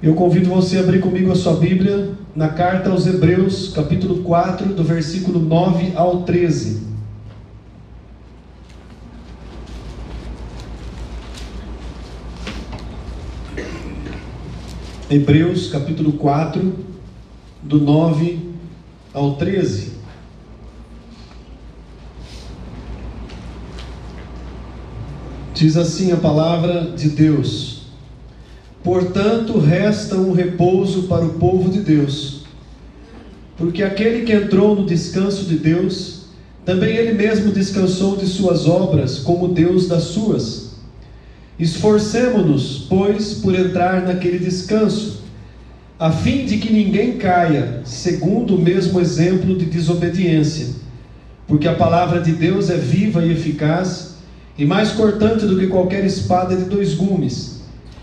Eu convido você a abrir comigo a sua Bíblia na carta aos Hebreus, capítulo 4, do versículo 9 ao 13. Hebreus, capítulo 4, do 9 ao 13. Diz assim a palavra de Deus: portanto, resta um repouso para o povo de Deus, porque aquele que entrou no descanso de Deus, também ele mesmo descansou de suas obras, como Deus das suas. Esforcemo-nos, pois, por entrar naquele descanso, a fim de que ninguém caia, segundo o mesmo exemplo de desobediência. Porque a palavra de Deus é viva e eficaz, e mais cortante do que qualquer espada de dois gumes,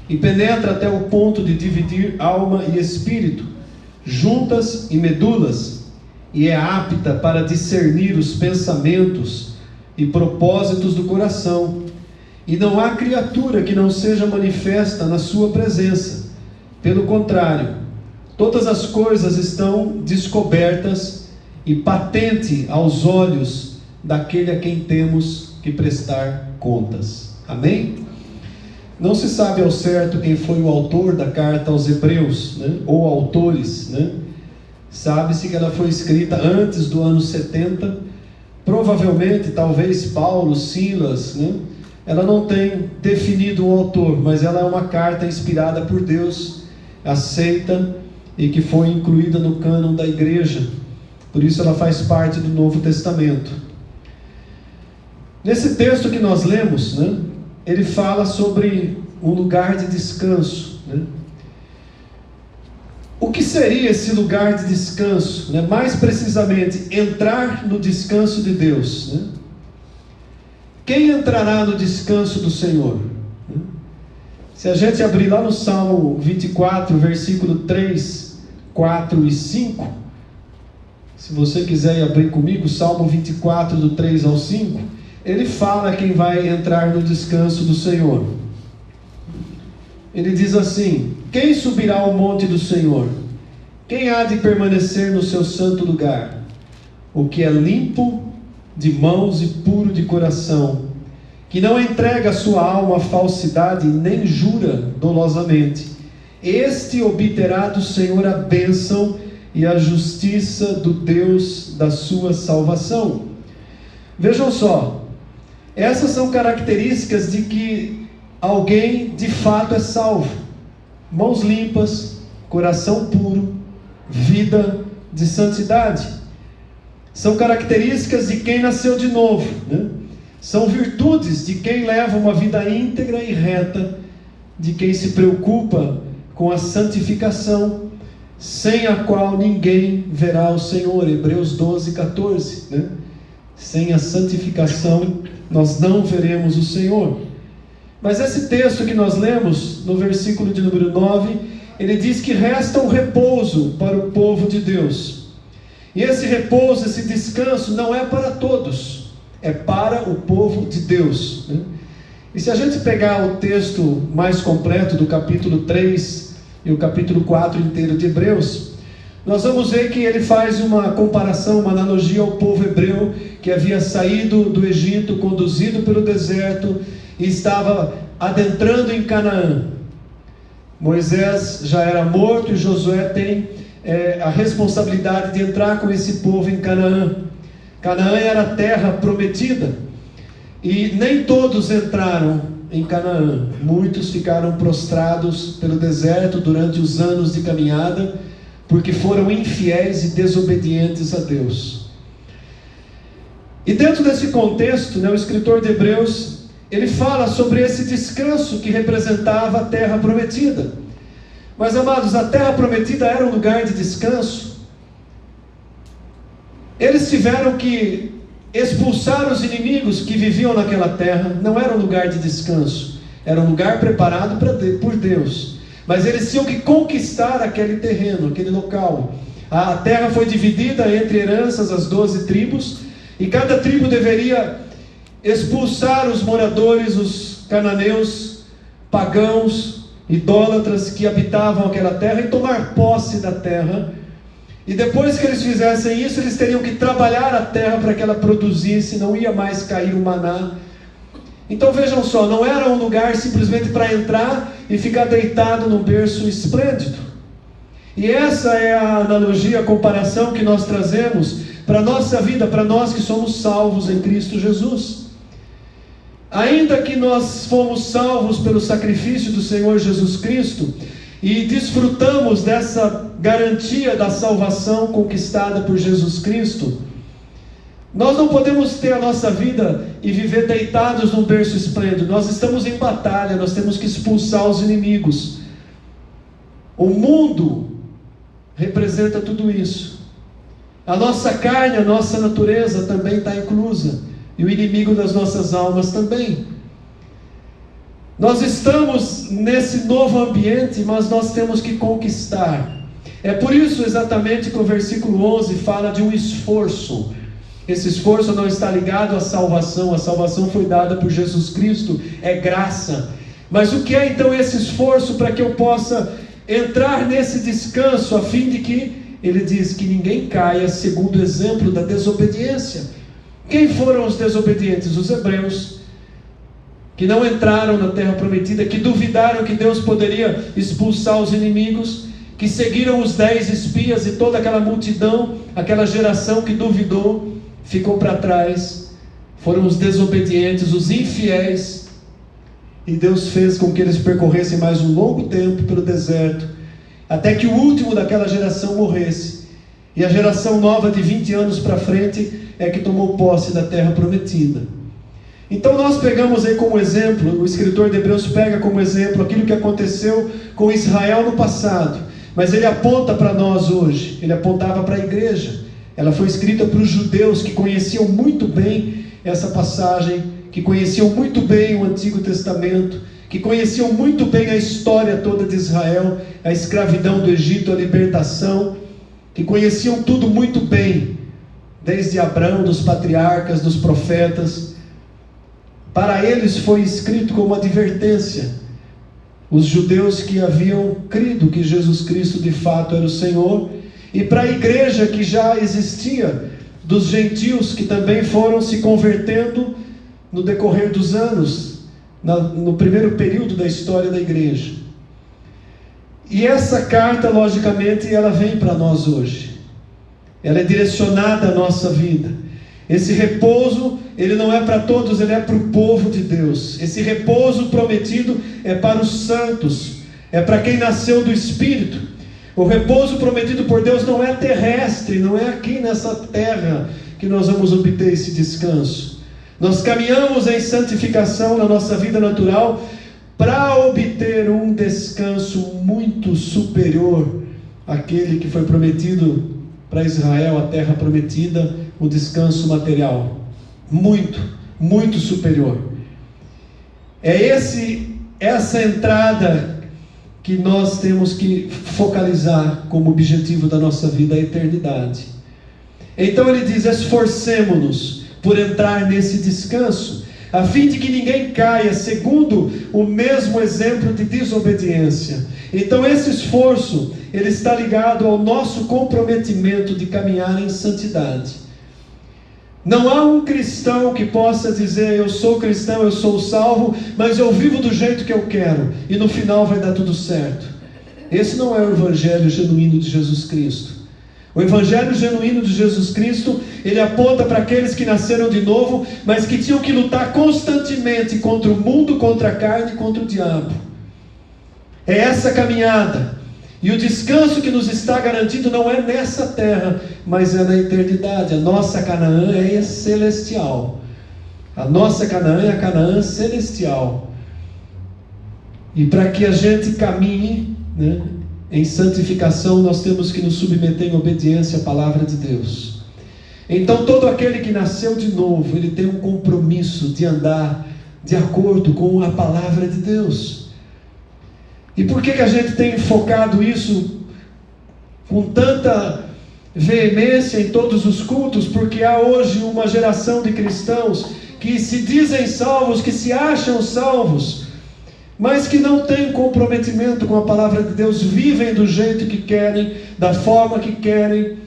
e penetra até o ponto de dividir alma e espírito, juntas e medulas, e é apta para discernir os pensamentos e propósitos do coração. E não há criatura que não seja manifesta na sua presença. Pelo contrário, todas as coisas estão descobertas e patente aos olhos daquele a quem temos que prestar contas. Amém? Não se sabe ao certo quem foi o autor da carta aos Hebreus, ou autores, Sabe-se que ela foi escrita antes do ano 70, provavelmente, talvez Paulo, Silas, Ela não tem definido um autor, mas ela é uma carta inspirada por Deus, aceita e que foi incluída no cânon da igreja. Por isso ela faz parte do Novo Testamento. Nesse texto que nós lemos, ele fala sobre um lugar de descanso. O que seria esse lugar de descanso? Mais precisamente, entrar no descanso de Deus. Quem entrará no descanso do Senhor? Se a gente abrir lá no Salmo 24, versículo 3, 4 e 5, se você quiser abrir comigo, Salmo 24, do 3 ao 5, ele fala quem vai entrar no descanso do Senhor. Ele diz assim: quem subirá ao monte do Senhor? Quem há de permanecer no seu santo lugar? O que é limpo de mãos e puro de coração, que não entrega a sua alma à falsidade, nem jura dolosamente. Este obterá do Senhor a bênção e a justiça do Deus da sua salvação. Vejam só, essas são características de que alguém de fato é salvo: mãos limpas, coração puro, vida de santidade. São características de quem nasceu de novo, São virtudes de quem leva uma vida íntegra e reta, de quem se preocupa com a santificação, sem a qual ninguém verá o Senhor. Hebreus 12, 14. Sem a santificação nós não veremos o Senhor. Mas esse texto que nós lemos, no versículo de número 9, ele diz que resta um repouso para o povo de Deus. E esse repouso, esse descanso não é para todos, é para o povo de Deus. E se a gente pegar o texto mais completo do capítulo 3 e o capítulo 4 inteiro de Hebreus, nós vamos ver que ele faz uma comparação, uma analogia ao povo hebreu que havia saído do Egito, conduzido pelo deserto e estava adentrando em Canaã. Moisés já era morto e Josué tem a responsabilidade de entrar com esse povo em Canaã. Canaã era a terra prometida, e nem todos entraram em Canaã. Muitos ficaram prostrados pelo deserto durante os anos de caminhada, porque foram infiéis e desobedientes a Deus. E dentro desse contexto, o escritor de Hebreus, ele fala sobre esse descanso que representava a terra prometida. Mas, amados, a terra prometida era um lugar de descanso. Eles tiveram que expulsar os inimigos que viviam naquela terra. Não era um lugar de descanso, era um lugar preparado por Deus. Mas eles tinham que conquistar aquele terreno, aquele local. A terra foi dividida entre heranças, as 12 tribos, e cada tribo deveria expulsar os moradores, os cananeus, pagãos, idólatras que habitavam aquela terra e tomar posse da terra. E depois que eles fizessem isso, eles teriam que trabalhar a terra para que ela produzisse, não ia mais cair o maná. Então vejam só, não era um lugar simplesmente para entrar e ficar deitado num berço esplêndido. E essa é a analogia, a comparação que nós trazemos para a nossa vida, para nós que somos salvos em Cristo Jesus. Ainda que nós fomos salvos pelo sacrifício do Senhor Jesus Cristo e desfrutamos dessa garantia da salvação conquistada por Jesus Cristo, nós não podemos ter a nossa vida e viver deitados num berço esplêndido. Nós estamos em batalha, nós temos que expulsar os inimigos. O mundo representa tudo isso. A nossa carne, a nossa natureza também está inclusa. E o inimigo das nossas almas também. Nós estamos nesse novo ambiente, mas nós temos que conquistar. É por isso exatamente que o versículo 11 fala de um esforço. Esse esforço não está ligado à salvação. A salvação foi dada por Jesus Cristo, é graça. Mas o que é então esse esforço para que eu possa entrar nesse descanso, a fim de que, ele diz, que ninguém caia segundo o exemplo da desobediência. Quem foram os desobedientes? Os hebreus, que não entraram na terra prometida, que duvidaram que Deus poderia expulsar os inimigos, que seguiram os 10 espias e toda aquela multidão, aquela geração que duvidou, ficou para trás. Foram os desobedientes, os infiéis, e Deus fez com que eles percorressem mais um longo tempo pelo deserto, até que o último daquela geração morresse, e a geração nova de 20 anos para frente é que tomou posse da terra prometida. Então nós pegamos aí como exemplo, o escritor de Hebreus pega como exemplo aquilo que aconteceu com Israel no passado, mas ele aponta para nós hoje, ele apontava para a igreja. Ela foi escrita para os judeus que conheciam muito bem essa passagem, que conheciam muito bem o Antigo Testamento, que conheciam muito bem a história toda de Israel, a escravidão do Egito, a libertação, que conheciam tudo muito bem, desde Abraão, dos patriarcas, dos profetas. Para eles foi escrito como advertência. Os judeus que haviam crido que Jesus Cristo de fato era o Senhor, e para a igreja que já existia, dos gentios que também foram se convertendo no decorrer dos anos, no primeiro período da história da igreja. E essa carta, logicamente, ela vem para nós hoje. Ela é direcionada à nossa vida. Esse repouso, ele não é para todos, ele é para o povo de Deus. Esse repouso prometido é para os santos, é para quem nasceu do Espírito. O repouso prometido por Deus não é terrestre, não é aqui nessa terra que nós vamos obter esse descanso. Nós caminhamos em santificação na nossa vida natural para obter um descanso muito superior àquele que foi prometido para Israel, a terra prometida, o descanso material. Muito, muito superior. É essa entrada que nós temos que focalizar como objetivo da nossa vida, a eternidade. Então ele diz: esforcemo-nos por entrar nesse descanso, a fim de que ninguém caia segundo o mesmo exemplo de desobediência. Então esse esforço, ele está ligado ao nosso comprometimento de caminhar em santidade. Não há um cristão que possa dizer: eu sou cristão, eu sou salvo, mas eu vivo do jeito que eu quero, e no final vai dar tudo certo. Esse não é o evangelho genuíno de Jesus Cristo. O evangelho genuíno de Jesus Cristo, ele aponta para aqueles que nasceram de novo, mas que tinham que lutar constantemente contra o mundo, contra a carne e contra o diabo. É essa caminhada. E o descanso que nos está garantido não é nessa terra, mas é na eternidade. A nossa Canaã é celestial. A nossa Canaã é a Canaã celestial. E para que a gente caminhe, em santificação, nós temos que nos submeter em obediência à palavra de Deus. Então todo aquele que nasceu de novo, ele tem um compromisso de andar de acordo com a palavra de Deus. E por que a gente tem focado isso com tanta veemência em todos os cultos? Porque há hoje uma geração de cristãos que se dizem salvos, que se acham salvos, mas que não têm comprometimento com a palavra de Deus, vivem do jeito que querem, da forma que querem,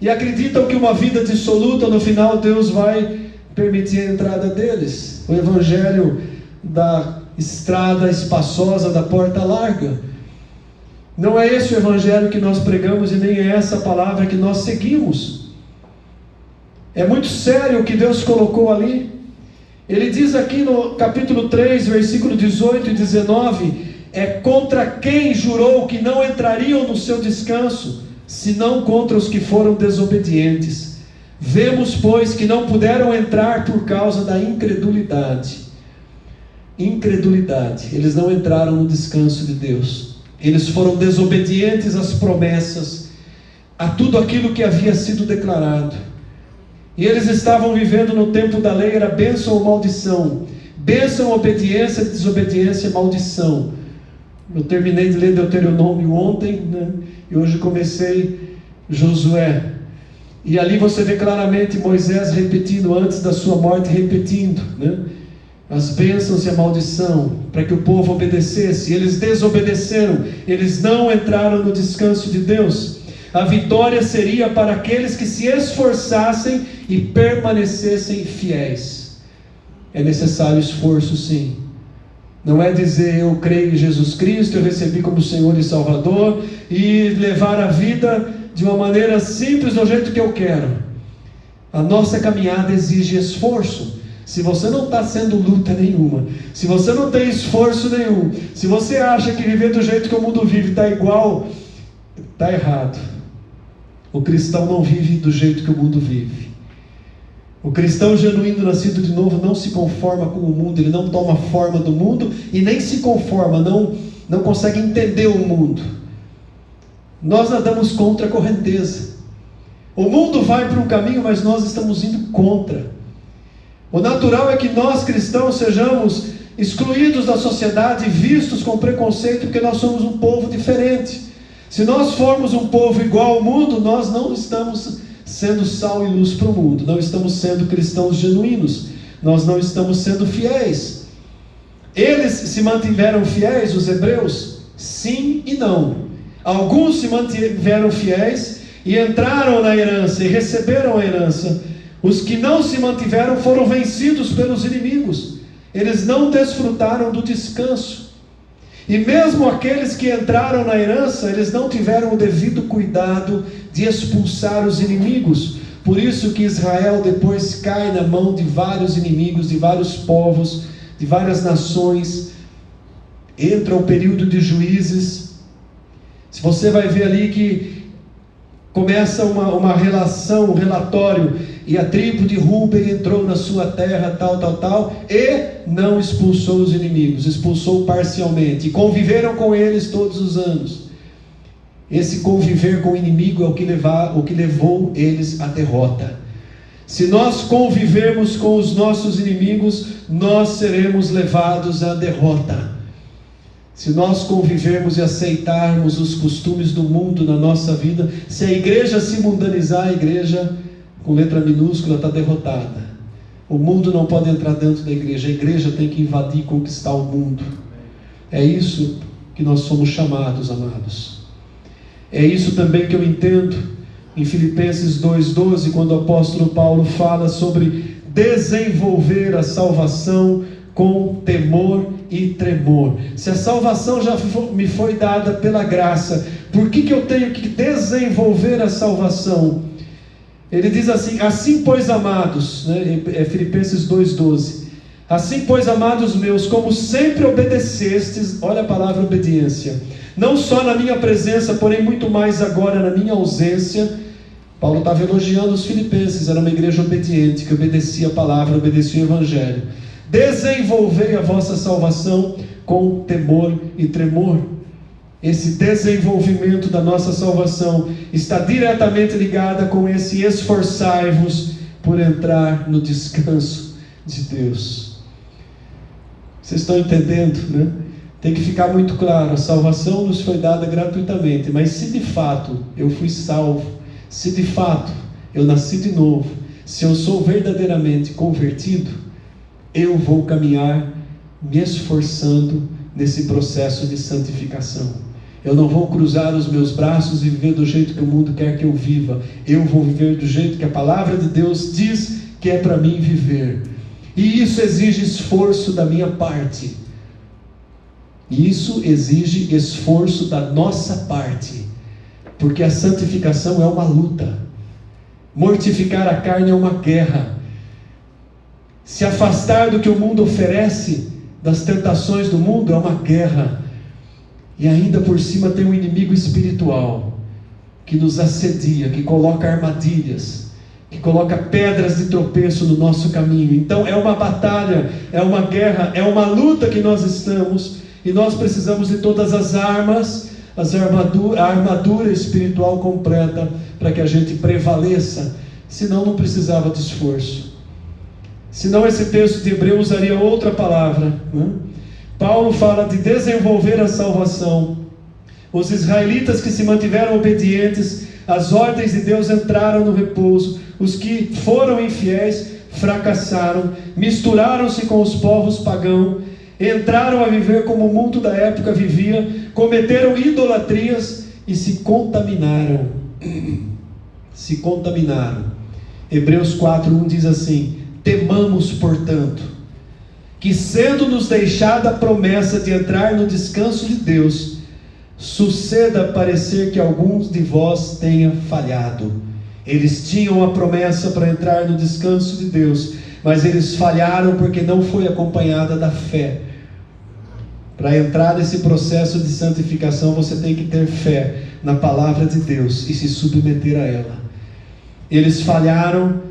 e acreditam que uma vida dissoluta, no final Deus vai permitir a entrada deles. O evangelho da estrada espaçosa, da porta larga. Não é esse o evangelho que nós pregamos e nem é essa palavra que nós seguimos. É muito sério o que Deus colocou ali. Ele diz aqui no capítulo 3, versículo 18 e 19: é contra quem jurou que não entrariam no seu descanso, senão contra os que foram desobedientes. Vemos, pois, que não puderam entrar por causa da incredulidade. Incredulidade. Eles não entraram no descanso de Deus. Eles foram desobedientes às promessas, a tudo aquilo que havia sido declarado. E eles estavam vivendo no tempo da lei, era bênção ou maldição. Bênção, obediência, desobediência, maldição. Eu terminei de ler Deuteronômio ontem, né? E hoje comecei Josué. E ali você vê claramente Moisés repetindo, antes da sua morte, repetindo, né? As bênçãos e a maldição, para que o povo obedecesse. Eles desobedeceram, eles não entraram no descanso de Deus. A vitória seria para aqueles que se esforçassem e permanecessem fiéis. É necessário esforço, sim. Não é dizer eu creio em Jesus Cristo, eu recebi como Senhor e Salvador, e levar a vida de uma maneira simples, do jeito que eu quero. A nossa caminhada exige esforço. Se você não está sendo luta nenhuma, se você não tem esforço nenhum, se você acha que viver do jeito que o mundo vive está igual, está errado. O cristão não vive do jeito que o mundo vive. O cristão genuíno, nascido de novo, não se conforma com o mundo, ele não toma forma do mundo e nem se conforma, não consegue entender o mundo. Nós nadamos contra a correnteza. O mundo vai para um caminho, mas nós estamos indo contra. O natural é que nós cristãos sejamos excluídos da sociedade, vistos com preconceito, porque nós somos um povo diferente. Se nós formos um povo igual ao mundo, nós não estamos sendo sal e luz para o mundo, não estamos sendo cristãos genuínos, nós não estamos sendo fiéis. Eles se mantiveram fiéis, os hebreus? Sim e não. Alguns se mantiveram fiéis e entraram na herança e receberam a herança. Os que não se mantiveram foram vencidos pelos inimigos. Eles não desfrutaram do descanso. E mesmo aqueles que entraram na herança, eles não tiveram o devido cuidado de expulsar os inimigos. Por isso que Israel depois cai na mão de vários inimigos, de vários povos, de várias nações. Entra o período de juízes. Se você vai ver ali que começa uma relação, um relatório, e a tribo de Ruben entrou na sua terra, tal, e não expulsou os inimigos, expulsou parcialmente, e conviveram com eles todos os anos. Esse conviver com o inimigo é o que levou eles à derrota. Se nós convivermos com os nossos inimigos, nós seremos levados à derrota. Se nós convivermos e aceitarmos os costumes do mundo na nossa vida, se a igreja se mundanizar, a igreja com letra minúscula está derrotada. O mundo não pode entrar dentro da igreja, a igreja tem que invadir e conquistar o mundo. É isso que nós somos chamados, amados. É isso também que eu entendo em Filipenses 2,12, quando o apóstolo Paulo fala sobre desenvolver a salvação com temor e tremor. Se a salvação já me foi dada pela graça, por que eu tenho que desenvolver a salvação? Ele diz assim pois amados, né, Filipenses 2,12, assim pois amados meus, como sempre obedecestes, olha a palavra obediência, não só na minha presença, porém muito mais agora na minha ausência. Paulo estava elogiando os filipenses, era uma igreja obediente, que obedecia a palavra, obedecia o evangelho. Desenvolvei a vossa salvação com temor e tremor. Esse desenvolvimento da nossa salvação está diretamente ligada com esse esforçai-vos por entrar no descanso de Deus. Vocês estão entendendo, né? Tem que ficar muito claro, a salvação nos foi dada gratuitamente, mas se de fato eu fui salvo, se de fato eu nasci de novo, se eu sou verdadeiramente convertido, eu vou caminhar me esforçando nesse processo de santificação. Eu não vou cruzar os meus braços e viver do jeito que o mundo quer que eu viva. Eu vou viver do jeito que a palavra de Deus diz que é para mim viver. E isso exige esforço da minha parte. Isso exige esforço da nossa parte. Porque a santificação é uma luta. Mortificar a carne é uma guerra. Se afastar do que o mundo oferece, das tentações do mundo, é uma guerra. E ainda por cima tem um inimigo espiritual que nos assedia, que coloca armadilhas, que coloca pedras de tropeço no nosso caminho. Então é uma batalha, é uma guerra, é uma luta que nós estamos, e nós precisamos de todas as armas, a armadura espiritual completa, para que a gente prevaleça. Senão não precisava de esforço. Senão esse texto de Hebreus usaria outra palavra, né? Paulo fala de desenvolver a salvação. Os israelitas que se mantiveram obedientes às ordens de Deus entraram no repouso. Os que foram infiéis fracassaram, misturaram-se com os povos pagãos, entraram a viver como o mundo da época vivia, cometeram idolatrias e se contaminaram. Se contaminaram. Hebreus 4:1 diz assim: temamos, portanto, que sendo-nos deixada a promessa de entrar no descanso de Deus, suceda parecer que alguns de vós tenham falhado. Eles tinham a promessa para entrar no descanso de Deus, mas eles falharam porque não foi acompanhada da fé. Para entrar nesse processo de santificação, você tem que ter fé na palavra de Deus e se submeter a ela. Eles falharam,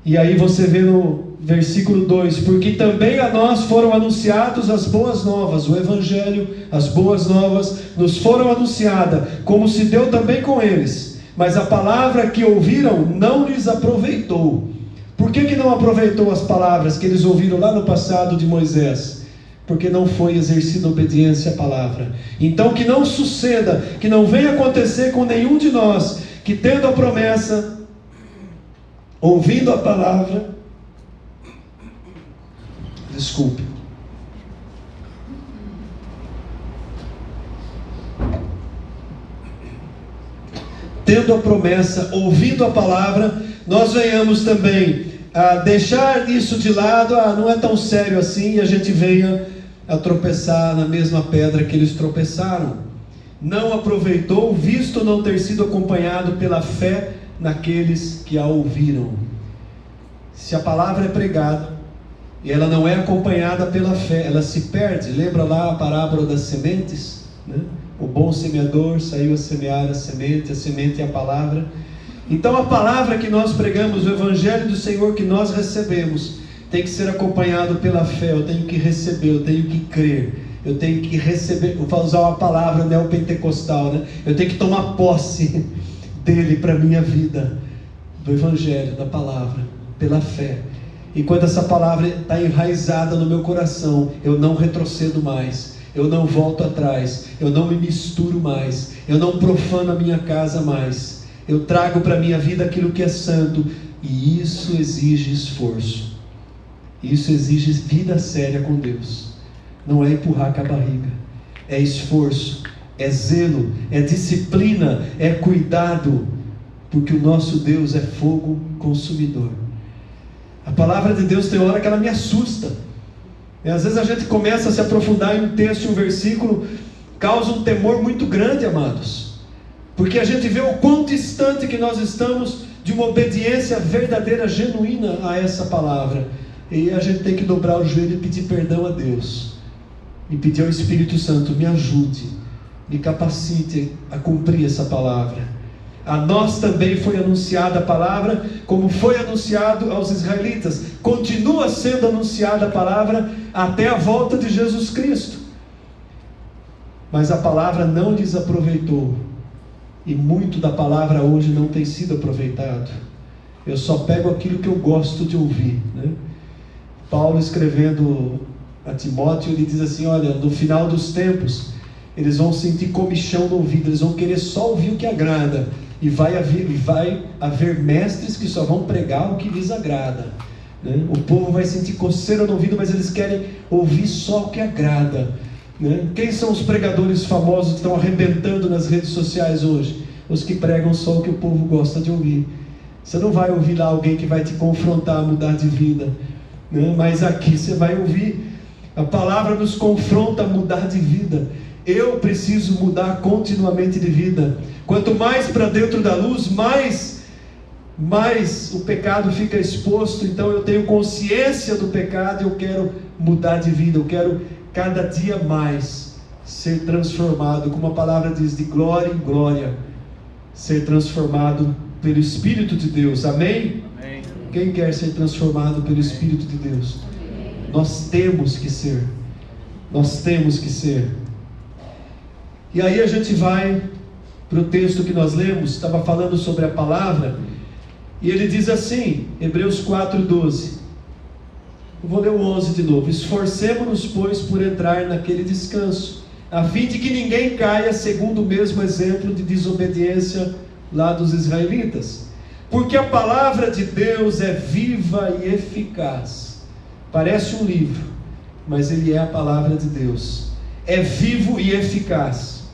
e aí você vê no versículo 2: porque também a nós foram anunciados as boas novas, o Evangelho, as boas novas nos foram anunciadas, como se deu também com eles, mas a palavra que ouviram não lhes aproveitou. Por que não aproveitou as palavras que eles ouviram lá no passado de Moisés? Porque não foi exercida obediência à palavra. Então que não suceda, que não venha acontecer com nenhum de nós, que tendo a promessa, ouvindo a palavra, desculpe, tendo a promessa, ouvindo a palavra, nós venhamos também a deixar isso de lado, não é tão sério assim, e a gente venha a tropeçar na mesma pedra que eles tropeçaram. Não aproveitou, visto não ter sido acompanhado pela fé naqueles que a ouviram. Se a palavra é pregada e ela não é acompanhada pela fé, ela se perde. Lembra lá a parábola das sementes, né? O bom semeador saiu a semear a semente é a palavra. Então a palavra que nós pregamos, o Evangelho do Senhor que nós recebemos, tem que ser acompanhado pela fé. Eu tenho que receber, eu tenho que crer, eu tenho que receber. Eu vou usar uma palavra neopentecostal, né? Eu tenho que tomar posse dele para a minha vida, do Evangelho, da palavra, pela fé. E quando essa palavra está enraizada no meu coração, eu não retrocedo mais, eu não volto atrás, eu não me misturo mais, eu não profano a minha casa mais. Eu trago para a minha vida aquilo que é santo, e isso exige esforço. Isso exige vida séria com Deus. Não é empurrar com a barriga, é esforço, é zelo, é disciplina, é cuidado, porque o nosso Deus é fogo consumidor. A palavra de Deus tem hora que ela me assusta. E às vezes a gente começa a se aprofundar em um texto, em um versículo, causa um temor muito grande, amados, porque a gente vê o quão distante que nós estamos de uma obediência verdadeira, genuína a essa palavra. E a gente tem que dobrar o joelho e pedir perdão a Deus, e pedir ao Espírito Santo: me ajude, me capacite a cumprir essa palavra. A nós também foi anunciada a palavra, como foi anunciado aos israelitas. Continua sendo anunciada a palavra até a volta de Jesus Cristo. Mas a palavra não lhes aproveitou, e muito da palavra hoje não tem sido aproveitado. Eu só pego aquilo que eu gosto de ouvir, né? Paulo, escrevendo a Timóteo, ele diz assim: olha, no final dos tempos, eles vão sentir comichão no ouvido, eles vão querer só ouvir o que agrada, e vai haver mestres que só vão pregar o que lhes agrada, né? O povo vai sentir coceira no ouvido, mas eles querem ouvir só o que agrada. né? Quem são os pregadores famosos que estão arrebentando nas redes sociais hoje? Os que pregam só o que o povo gosta de ouvir. Você não vai ouvir lá alguém que vai te confrontar a mudar de vida, né? Mas aqui você vai ouvir, a palavra nos confronta a mudar de vida. Eu preciso mudar continuamente de vida. Quanto mais para dentro da luz, mais o pecado fica exposto. Então eu tenho consciência do pecado e eu quero mudar de vida. Eu quero cada dia mais ser transformado, como a palavra diz, de glória em glória, ser transformado pelo Espírito de Deus. Amém? Amém. Quem quer ser transformado pelo Espírito de Deus? Amém. Nós temos que ser. Nós temos que ser. E aí a gente vai para o texto que nós lemos, estava falando sobre a palavra, e ele diz assim, Hebreus 4:12. Eu vou ler o 11 de novo. Esforcemo-nos, pois, por entrar naquele descanso, a fim de que ninguém caia segundo o mesmo exemplo de desobediência lá dos israelitas. Porque a palavra de Deus é viva e eficaz. Parece um livro, mas ele é a palavra de Deus. É vivo e eficaz.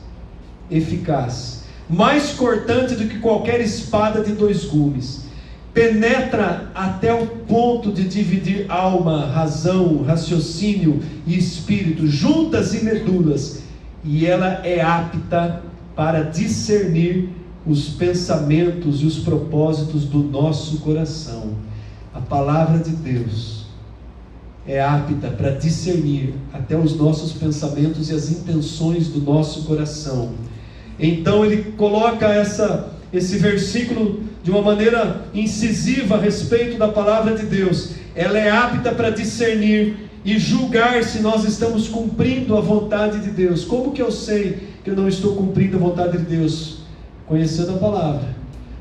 Eficaz. Mais cortante do que qualquer espada de 2 gumes. Penetra até o ponto de dividir alma, razão, raciocínio e espírito, juntas e medulas. E ela é apta para discernir os pensamentos e os propósitos do nosso coração. A palavra de Deus é apta para discernir até os nossos pensamentos e as intenções do nosso coração. Então ele coloca esse versículo de uma maneira incisiva a respeito da palavra de Deus. Ela é apta para discernir e julgar se nós estamos cumprindo a vontade de Deus. Como que eu sei que eu não estou cumprindo a vontade de Deus? Conhecendo a palavra.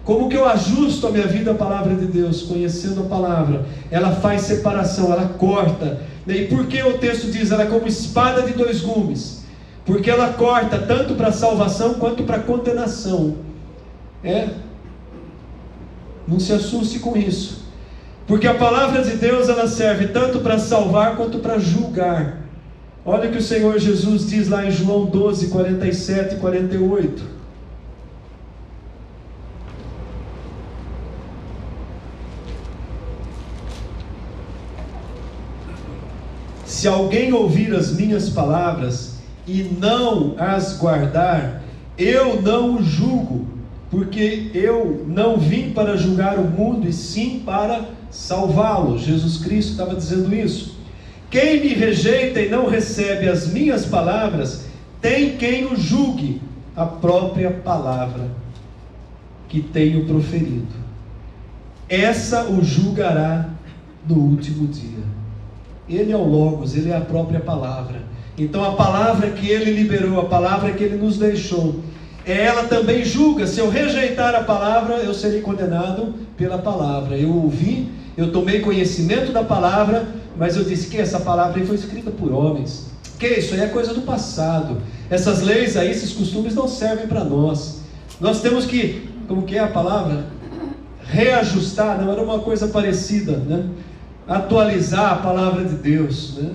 Como que eu ajusto a minha vida à palavra de Deus? Conhecendo a palavra. Ela faz separação, ela corta. E por que o texto diz, ela é como espada de 2 gumes? Porque ela corta tanto para salvação quanto para condenação. Não se assuste com isso. Porque a palavra de Deus, ela serve tanto para salvar quanto para julgar. Olha o que o Senhor Jesus diz lá em João 12, 47 e 48. Se alguém ouvir as minhas palavras e não as guardar, eu não o julgo, porque eu não vim para julgar o mundo, e sim para salvá-lo. Jesus Cristo estava dizendo isso. Quem me rejeita e não recebe as minhas palavras, tem quem o julgue, a própria palavra que tenho proferido. Essa o julgará no último dia. Ele é o Logos, ele é a própria palavra. Então a palavra que ele liberou, a palavra que ele nos deixou, ela também julga. Se eu rejeitar a palavra, eu serei condenado pela palavra. Eu ouvi, eu tomei conhecimento da palavra, mas eu disse que essa palavra aí foi escrita por homens. Que isso aí é coisa do passado. Essas leis aí, esses costumes não servem para nós. Nós temos que, como que é a palavra? Reajustar, não era uma coisa parecida, né? Atualizar a palavra de Deus, né?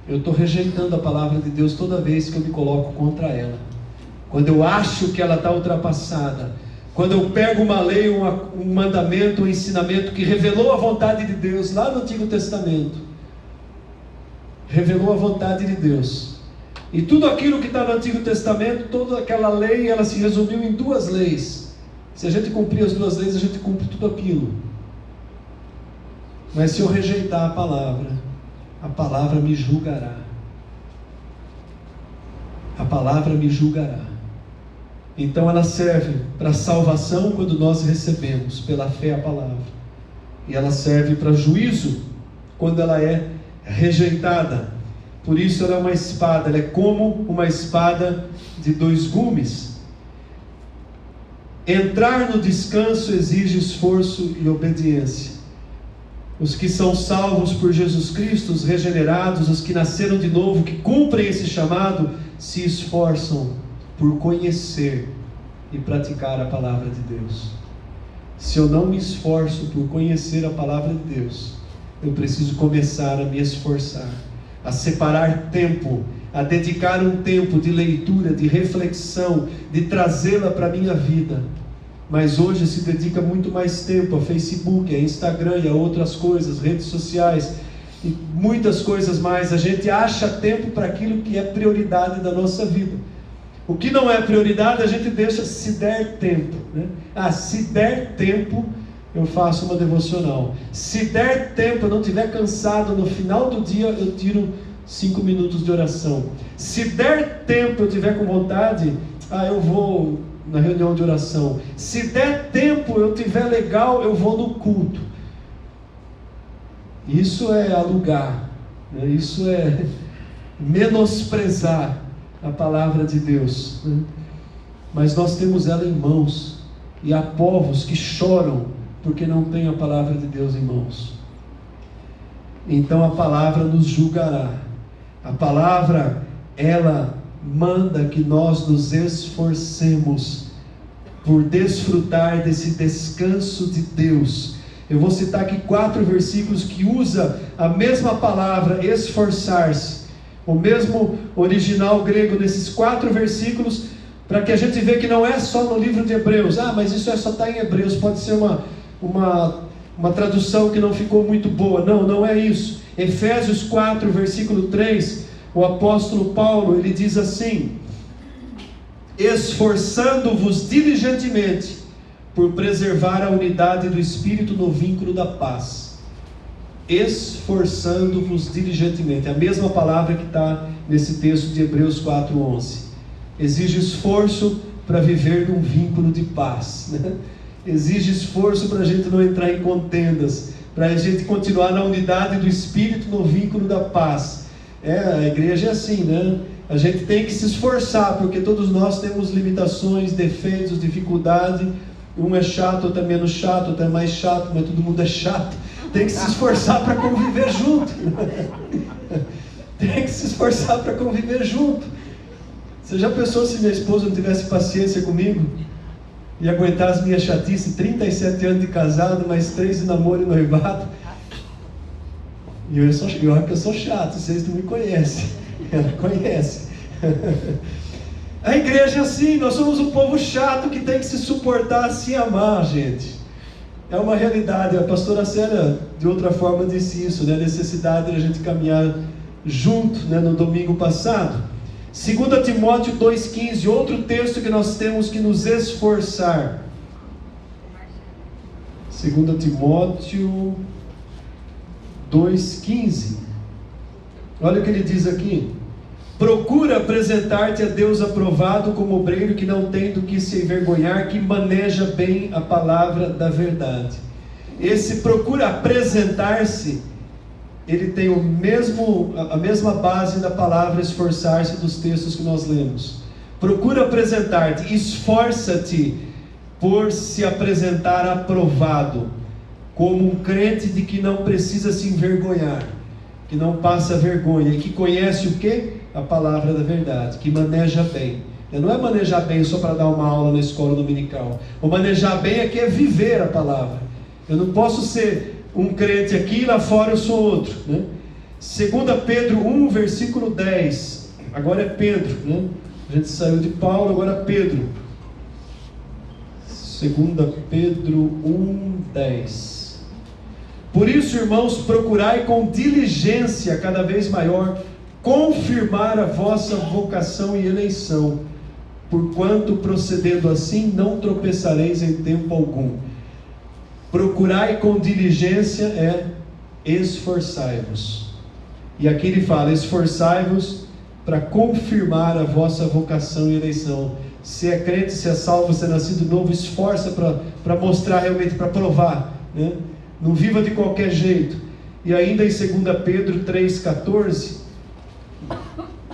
Eu estou rejeitando a palavra de Deus toda vez que eu me coloco contra ela. Quando eu acho que ela está ultrapassada, quando eu pego uma lei, um mandamento, um ensinamento que revelou a vontade de Deus lá no Antigo Testamento, revelou a vontade de Deus, e tudo aquilo que está no Antigo Testamento, toda aquela lei, ela se resumiu em 2 leis. Se a gente cumprir as 2 leis, a gente cumpre tudo aquilo. Mas se eu rejeitar a palavra me julgará. A palavra me julgará. Então ela serve para salvação quando nós recebemos pela fé a palavra. E ela serve para juízo quando ela é rejeitada. Por isso ela é uma espada, ela é como uma espada de 2 gumes. Entrar no descanso exige esforço e obediência. Os que são salvos por Jesus Cristo, os regenerados, os que nasceram de novo, que cumprem esse chamado, se esforçam por conhecer e praticar a palavra de Deus. Se eu não me esforço por conhecer a palavra de Deus, eu preciso começar a me esforçar, a separar tempo, a dedicar um tempo de leitura, de reflexão, de trazê-la para a minha vida. Mas hoje se dedica muito mais tempo a Facebook, a Instagram e a outras coisas, redes sociais e muitas coisas mais. A gente acha tempo para aquilo que é prioridade da nossa vida. O que não é prioridade, a gente deixa se der tempo, né? Se der tempo, eu faço uma devocional. Se der tempo, eu não estiver cansado, no final do dia eu tiro 5 minutos de oração. Se der tempo, eu tiver com vontade, eu vou na reunião de oração. Se der tempo, eu tiver legal, eu vou no culto. Isso é alugar, né? Isso é menosprezar a palavra de Deus, né? Mas nós temos ela em mãos, e há povos que choram porque não têm a palavra de Deus em mãos. Então a palavra nos julgará. A palavra, ela manda que nós nos esforcemos por desfrutar desse descanso de Deus. Eu vou citar aqui 4 versículos que usa a mesma palavra, esforçar-se, o mesmo original grego nesses 4 versículos, para que a gente veja que não é só no livro de Hebreus. Mas isso só está em Hebreus, pode ser uma tradução que não ficou muito boa. Não é isso. Efésios 4, versículo 3, o apóstolo Paulo, ele diz assim: esforçando-vos diligentemente por preservar a unidade do Espírito no vínculo da paz. Esforçando-vos diligentemente, a mesma palavra que está nesse texto de Hebreus 4:11. Exige esforço para viver num vínculo de paz, né? Exige esforço para a gente não entrar em contendas, para a gente continuar na unidade do Espírito no vínculo da paz. A igreja é assim, né? A gente tem que se esforçar, porque todos nós temos limitações, defeitos, dificuldade. Um é chato, outro é menos chato, outro é mais chato, mas todo mundo é chato. Tem que se esforçar para conviver junto. Tem que se esforçar para conviver junto. Você já pensou se minha esposa não tivesse paciência comigo e aguentar as minhas chatices? 37 anos de casado, mais 3 de namoro e noivado. E eu acho que eu sou chato, vocês não me conhecem. Ela conhece. A igreja é assim, nós somos um povo chato que tem que se suportar, se amar, gente. É uma realidade. A pastora Célia, de outra forma, disse isso, né? A necessidade de a gente caminhar junto, né? No domingo passado. 2 Timóteo 2,15, outro texto que nós temos que nos esforçar. 2 Timóteo 2,15. Olha o que ele diz aqui: procura apresentar-te a Deus aprovado como obreiro que não tem do que se envergonhar, que maneja bem a palavra da verdade. Esse procura apresentar-se, ele tem a mesma base da palavra esforçar-se dos textos que nós lemos. Procura apresentar-te, esforça-te por se apresentar aprovado, como um crente de que não precisa se envergonhar, que não passa vergonha e que conhece o quê? A palavra da verdade, que maneja bem. Não é manejar bem só para dar uma aula na escola dominical. O manejar bem é viver a palavra. Eu não posso ser um crente aqui e lá fora eu sou outro, né? 2 Pedro 1, versículo 10. Agora é Pedro, né? A gente saiu de Paulo, agora é Pedro. 2 Pedro 1, 10. Por isso, irmãos, procurai com diligência cada vez maior confirmar a vossa vocação e eleição, porquanto procedendo assim não tropeçareis em tempo algum. Procurai com diligência esforçai-vos. E aqui ele fala, esforçai-vos para confirmar a vossa vocação e eleição. Se é crente, se é salvo, se é nascido novo, esforça para mostrar realmente, para provar, né? Não viva de qualquer jeito. E ainda em 2 Pedro 3,14,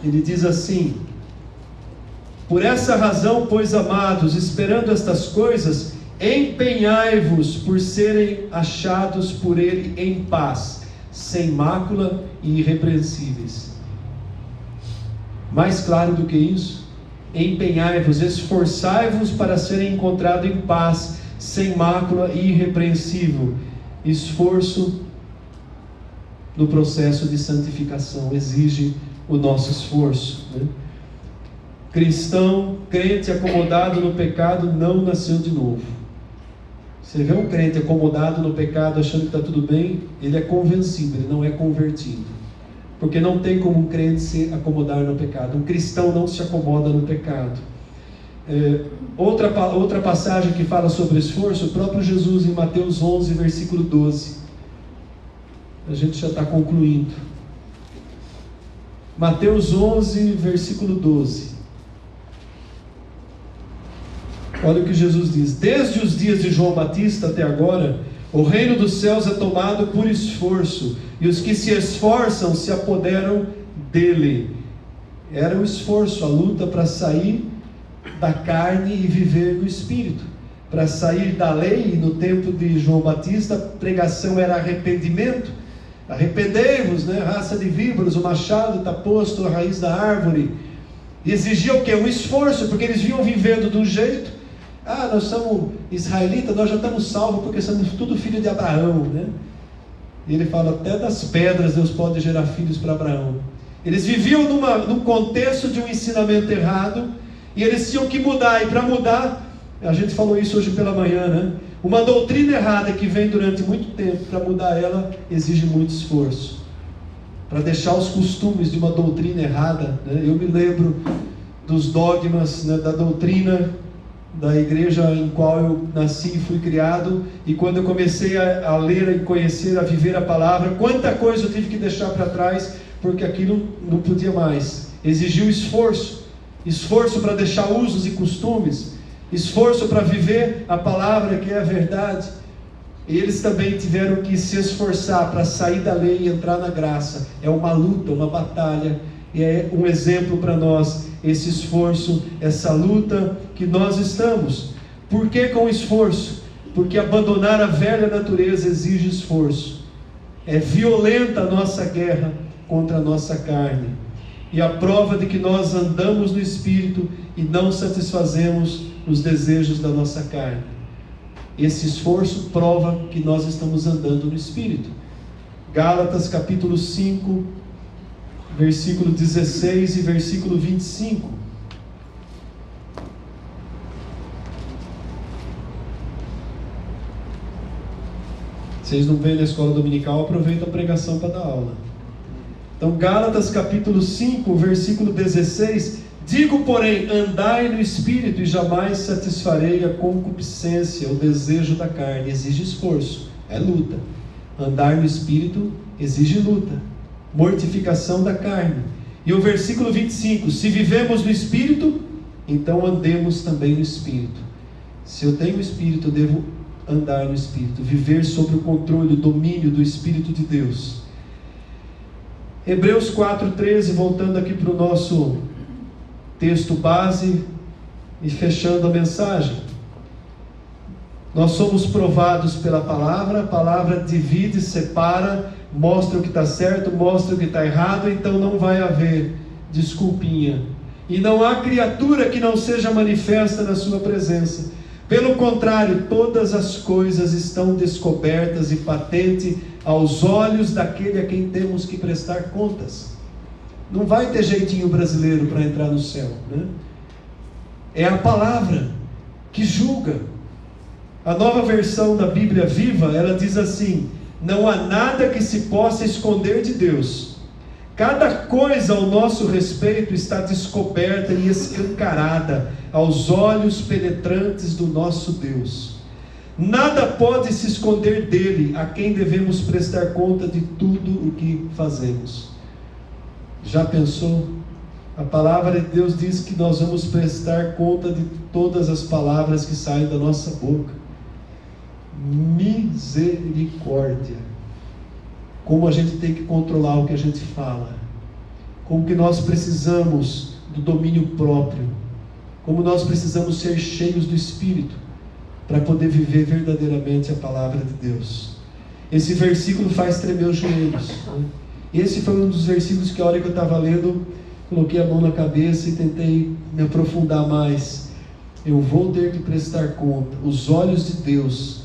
ele diz assim: por essa razão, pois amados, esperando estas coisas, empenhai-vos por serem achados por ele em paz, sem mácula e irrepreensíveis. Mais claro do que isso, empenhai-vos, esforçai-vos para serem encontrados em paz, sem mácula e irrepreensível. Esforço no processo de santificação exige o nosso esforço, né? Cristão, crente acomodado no pecado, não nasceu de novo. Você vê um crente acomodado no pecado, achando que está tudo bem, ele é convencido, ele não é convertido. Porque não tem como um crente se acomodar no pecado. Um cristão não se acomoda no pecado. Outra passagem que fala sobre esforço, o próprio Jesus em Mateus 11, versículo 12. A gente já está concluindo. Mateus 11, versículo 12. Olha o que Jesus diz: desde os dias de João Batista até agora, o reino dos céus é tomado por esforço, e os que se esforçam se apoderam dele. Era o esforço, a luta para sair da carne e viver do Espírito. Para sair da lei, no tempo de João Batista, a pregação era arrependimento. Arrependei-vos, né, raça de víboras, o machado está posto à raiz da árvore. E exigia o quê? Um esforço, porque eles vinham vivendo de um jeito. Nós somos israelitas, nós já estamos salvos porque somos tudo filho de Abraão, né? E ele fala, até das pedras Deus pode gerar filhos para Abraão. Eles viviam num contexto de um ensinamento errado, e eles tinham que mudar, e para mudar, a gente falou isso hoje pela manhã, né? Uma doutrina errada que vem durante muito tempo, para mudar ela, exige muito esforço. Para deixar os costumes de uma doutrina errada, né? Eu me lembro dos dogmas, né, da doutrina da igreja em qual eu nasci e fui criado, e quando eu comecei a ler e conhecer, a viver a palavra, quanta coisa eu tive que deixar para trás, porque aquilo não podia mais. Exigiu esforço para deixar usos e costumes, esforço para viver a palavra que é a verdade. E eles também tiveram que se esforçar para sair da lei e entrar na graça. É uma luta, uma batalha, e é um exemplo para nós, esse esforço, essa luta que nós estamos. Por que com esforço? Porque abandonar a velha natureza exige esforço. É violenta a nossa guerra contra a nossa carne, e a prova de que nós andamos no Espírito e não satisfazemos os desejos da nossa carne. Esse esforço prova que nós estamos andando no Espírito. Gálatas capítulo 5, versículo 16 e versículo 25. Vocês não vêm na escola dominical, aproveita a pregação para dar aula. Então, Gálatas capítulo 5, versículo 16: digo, porém, andai no Espírito, e jamais satisfarei a concupiscência, o desejo da carne. Exige esforço, é luta. Andar no Espírito exige luta, mortificação da carne. E o versículo 25: se vivemos no Espírito, então andemos também no Espírito. Se eu tenho o Espírito, eu devo andar no Espírito, viver sob o controle, o domínio do Espírito de Deus. Hebreus 4:13, voltando aqui para o nosso texto base e fechando a mensagem. Nós somos provados pela palavra, a palavra divide, separa, mostra o que está certo, mostra o que está errado, então não vai haver desculpinha. E não há criatura que não seja manifesta na sua presença. Pelo contrário, todas as coisas estão descobertas e patentes aos olhos daquele a quem temos que prestar contas. Não vai ter jeitinho brasileiro para entrar no céu, né? É a palavra que julga. A nova versão da Bíblia Viva, ela diz assim: não há nada que se possa esconder de Deus. Cada coisa ao nosso respeito está descoberta e escancarada aos olhos penetrantes do nosso Deus. Nada pode se esconder dele, a quem devemos prestar conta de tudo o que fazemos. Já pensou? A palavra de Deus diz que nós vamos prestar conta de todas as palavras que saem da nossa boca. Misericórdia! Como a gente tem que controlar o que a gente fala, como que nós precisamos do domínio próprio, como nós precisamos ser cheios do Espírito para poder viver verdadeiramente a palavra de Deus. Esse versículo faz tremer os joelhos, né? Esse foi um dos versículos que a hora que eu estava lendo, coloquei a mão na cabeça e tentei me aprofundar mais. Eu vou ter que prestar conta. Os olhos de Deus,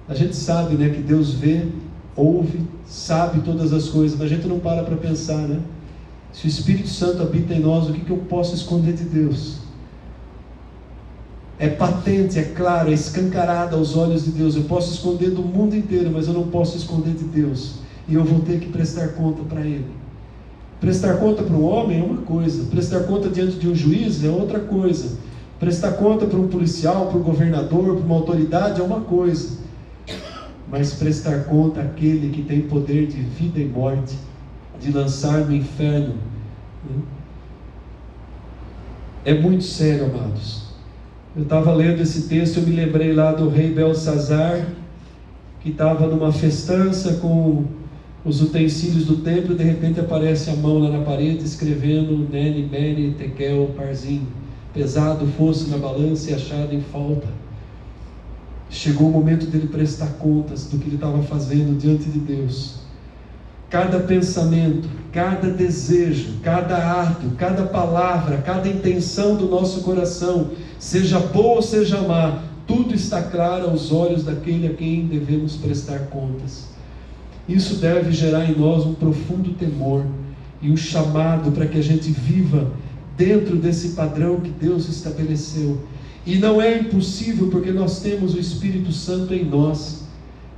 a gente sabe, né, que Deus vê, ouve, sabe todas as coisas, mas a gente não para pensar, né? Se o Espírito Santo habita em nós, o que eu posso esconder de Deus? É patente, é claro, é escancarado aos olhos de Deus. Eu posso esconder do mundo inteiro, mas eu não posso esconder de Deus. E eu vou ter que prestar conta para Ele. Prestar conta para um homem é uma coisa, prestar conta diante de um juiz é outra coisa, prestar conta para um policial, para um governador, para uma autoridade é uma coisa, mas prestar conta àquele que tem poder de vida e morte, de lançar no inferno, é muito sério, amados. Eu estava lendo esse texto, eu me lembrei lá do rei Belsazar, que estava numa festança com os utensílios do templo, e de repente aparece a mão lá na parede, escrevendo Nene, Bene, Tekel, Parzim, pesado fosse na balança e achado em falta. Chegou o momento dele prestar contas do que ele estava fazendo diante de Deus. Cada pensamento, cada desejo, cada ato, cada palavra, cada intenção do nosso coração, seja boa ou seja má, tudo está claro aos olhos daquele a quem devemos prestar contas. Isso deve gerar em nós um profundo temor e um chamado para que a gente viva dentro desse padrão que Deus estabeleceu. E não é impossível, porque nós temos o Espírito Santo em nós,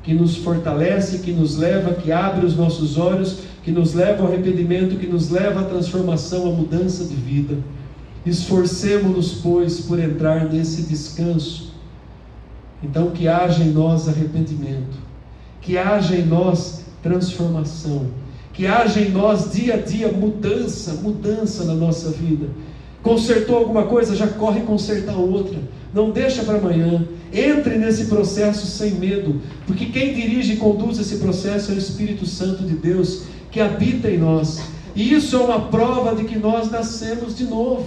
que nos fortalece, que nos leva, que abre os nossos olhos, que nos leva ao arrependimento, que nos leva à transformação, à mudança de vida. Esforcemo-nos, pois, por entrar nesse descanso. Então, que haja em nós arrependimento, que haja em nós transformação, que haja em nós dia a dia mudança na nossa vida. Consertou alguma coisa, já corre consertar outra, não deixa para amanhã. Entre nesse processo sem medo, porque quem dirige e conduz esse processo é o Espírito Santo de Deus, que habita em nós, e isso é uma prova de que nós nascemos de novo.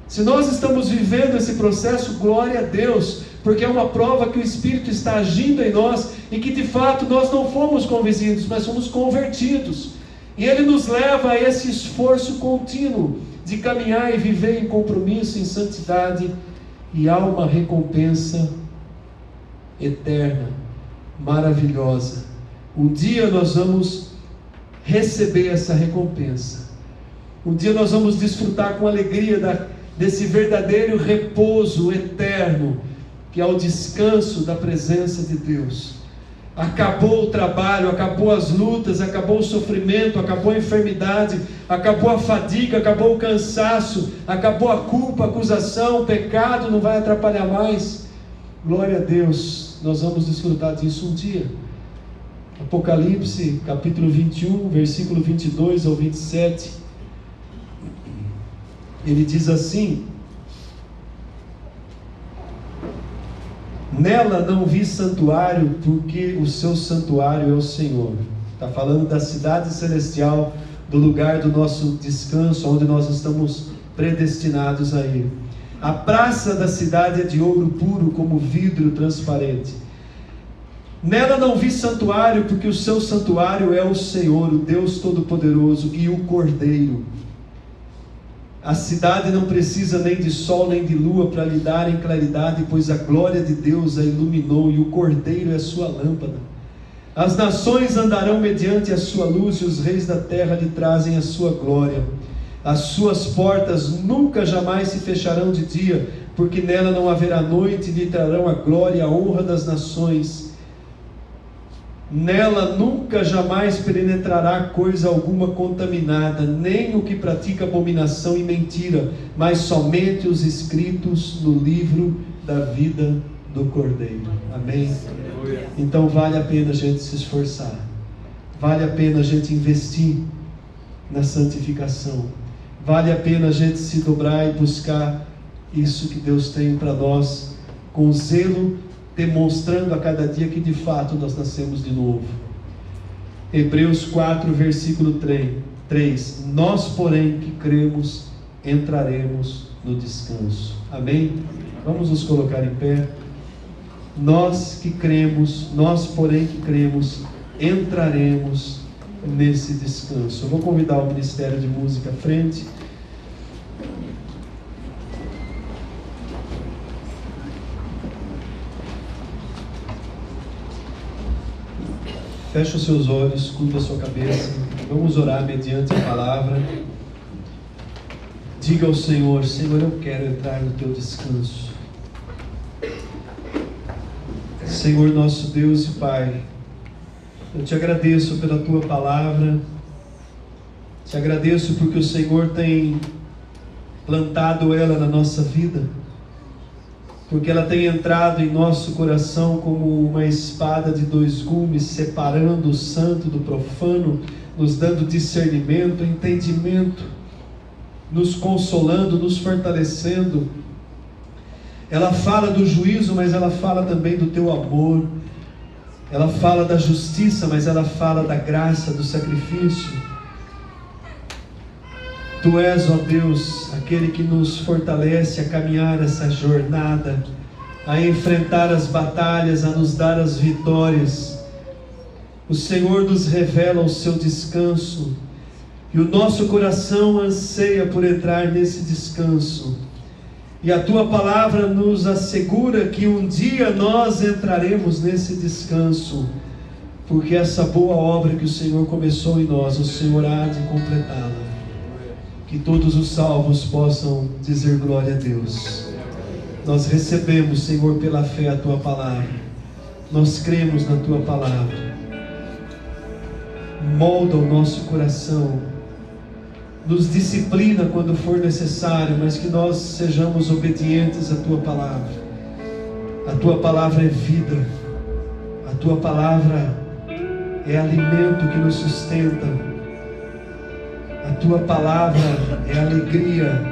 Se nós estamos vivendo esse processo, glória a Deus, porque é uma prova que o Espírito está agindo em nós, e que de fato nós não fomos convencidos, mas fomos convertidos, e Ele nos leva a esse esforço contínuo, de caminhar e viver em compromisso, em santidade, e há uma recompensa eterna, maravilhosa. Um dia nós vamos receber essa recompensa, um dia nós vamos desfrutar com alegria desse verdadeiro repouso eterno, que é o descanso da presença de Deus. Acabou o trabalho, acabou as lutas, acabou o sofrimento, acabou a enfermidade, acabou a fadiga, acabou o cansaço, acabou a culpa, a acusação, o pecado não vai atrapalhar mais. Glória a Deus, nós vamos desfrutar disso um dia. Apocalipse, capítulo 21, versículo 22 ao 27, ele diz assim: nela não vi santuário, porque o seu santuário é o Senhor. Está falando da cidade celestial, do lugar do nosso descanso, onde nós estamos predestinados a ir. A praça da cidade é de ouro puro, como vidro transparente. Nela não vi santuário, porque o seu santuário é o Senhor, o Deus Todo-Poderoso, e o Cordeiro. A cidade não precisa nem de sol nem de lua para lhe darem claridade, pois a glória de Deus a iluminou, e o Cordeiro é a sua lâmpada. As nações andarão mediante a sua luz, e os reis da terra lhe trazem a sua glória. As suas portas nunca jamais se fecharão de dia, porque nela não haverá noite, lhe trarão a glória e a honra das nações. Nela nunca jamais penetrará coisa alguma contaminada, nem o que pratica abominação e mentira, mas somente os escritos no livro da vida do Cordeiro. Amém? Então vale a pena a gente se esforçar, vale a pena a gente investir na santificação, vale a pena a gente se dobrar e buscar isso que Deus tem para nós, com zelo, demonstrando a cada dia que de fato nós nascemos de novo. Hebreus 4, versículo 3: nós, porém, que cremos, entraremos no descanso. Amém? Vamos nos colocar em pé. Nós que cremos, nós, porém, que cremos, entraremos nesse descanso. Eu vou convidar o Ministério de Música à frente. Feche os seus olhos, curva a sua cabeça. Vamos orar mediante a palavra. Diga ao Senhor: Senhor, eu quero entrar no teu descanso. Senhor nosso Deus e Pai, eu te agradeço pela tua palavra, te agradeço porque o Senhor tem plantado ela na nossa vida, porque ela tem entrado em nosso coração como uma espada de dois gumes, separando o santo do profano, nos dando discernimento, entendimento, nos consolando, nos fortalecendo. Ela fala do juízo, mas ela fala também do teu amor. Ela fala da justiça, mas ela fala da graça, do sacrifício. Tu és, ó Deus, aquele que nos fortalece a caminhar essa jornada, a enfrentar as batalhas, a nos dar as vitórias. O Senhor nos revela o seu descanso, e o nosso coração anseia por entrar nesse descanso. E a tua palavra nos assegura que um dia nós entraremos nesse descanso, porque essa boa obra que o Senhor começou em nós, o Senhor há de completá-la. Que todos os salvos possam dizer glória a Deus. Nós recebemos, Senhor, pela fé a tua palavra. Nós cremos na tua palavra. Molda o nosso coração. Nos disciplina quando for necessário, mas que nós sejamos obedientes à tua palavra. A tua palavra é vida. A tua palavra é alimento que nos sustenta. A tua palavra é alegria.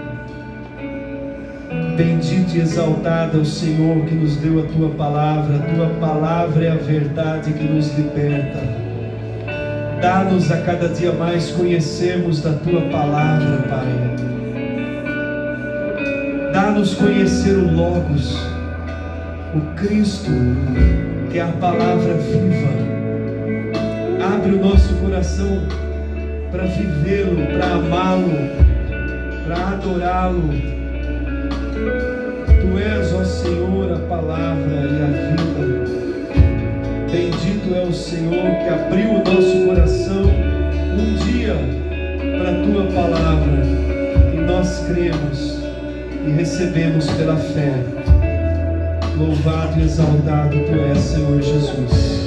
Bendito e exaltado é o Senhor que nos deu a tua palavra. A tua palavra é a verdade que nos liberta. Dá-nos a cada dia mais conhecermos da tua palavra, Pai. Dá-nos conhecer o Logos, o Cristo, que é a palavra viva. Abre o nosso coração para vivê-lo, para amá-lo, para adorá-lo. Tu és, ó Senhor, a palavra e a vida. Bendito é o Senhor que abriu o nosso coração um dia para a tua palavra, e nós cremos e recebemos pela fé. Louvado e exaltado tu és, Senhor Jesus.